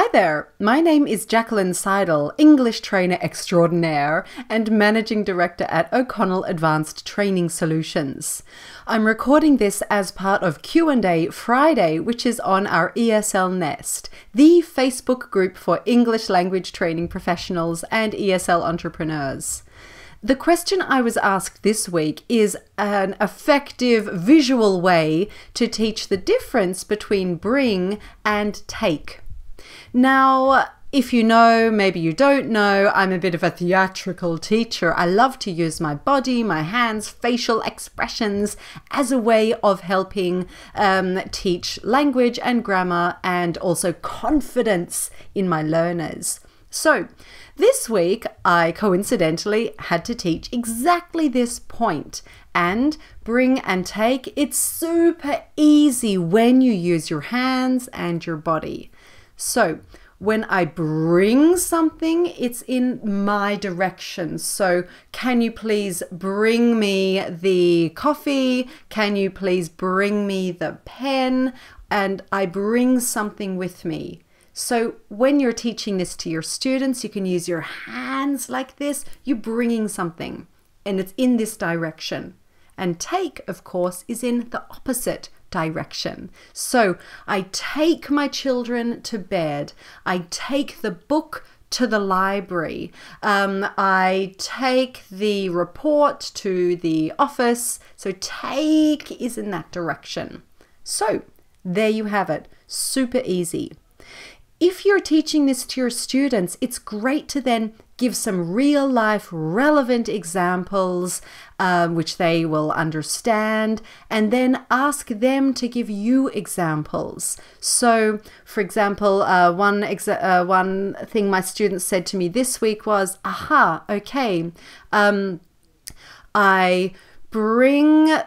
Hi there, my name is Jacqueline Seidel, English trainer extraordinaire and managing director at O'Connell Advanced Training Solutions. I'm recording this as part of Q&A Friday, which is on our ESL Nest, the Facebook group for English language training professionals and ESL entrepreneurs. The question I was asked this week is an effective visual way to teach the difference between bring and take. Now, if you know, maybe you don't know, I'm a bit of a theatrical teacher. I love to use my body, my hands, facial expressions as a way of helping teach language and grammar and also confidence in my learners. So this week, I coincidentally had to teach exactly this point. And bring and take, it's super easy when you use your hands and your body. So when I bring something, it's in my direction. So can you please bring me the coffee? Can you please bring me the pen? And I bring something with me. So when you're teaching this to your students, you can use your hands like this. You're bringing something and it's in this direction. And take, of course, is in the opposite direction. So I take my children to bed. I take the book to the library. I take the report to the office. So take is in that direction. So there you have it. Super easy. If you're teaching this to your students, it's great to then give some real life relevant examples which they will understand, and then ask them to give you examples. So for example, one thing my students said to me this week was, okay, I bring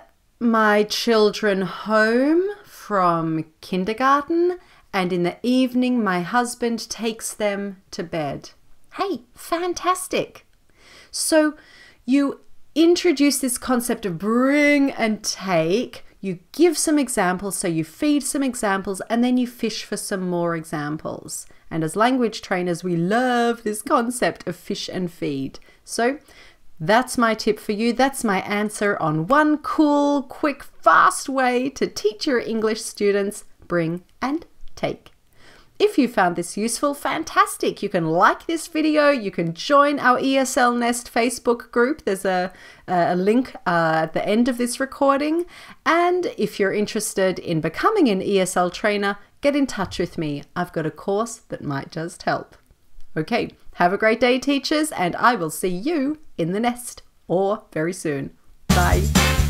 my children home from kindergarten, and in the evening, my husband takes them to bed. Hey, fantastic. So you introduce this concept of bring and take, you give some examples, so you feed some examples, and then you fish for some more examples. And as language trainers, we love this concept of fish and feed. So that's my tip for you. That's my answer on one cool, quick, fast way to teach your English students bring and take. If you found this useful, fantastic. You can like this video. You can join our ESL Nest Facebook group. There's a link at the end of this recording. And if you're interested in becoming an ESL trainer, get in touch with me. I've got a course that might just help. Okay, have a great day, teachers, and I will see you in the nest or very soon. Bye.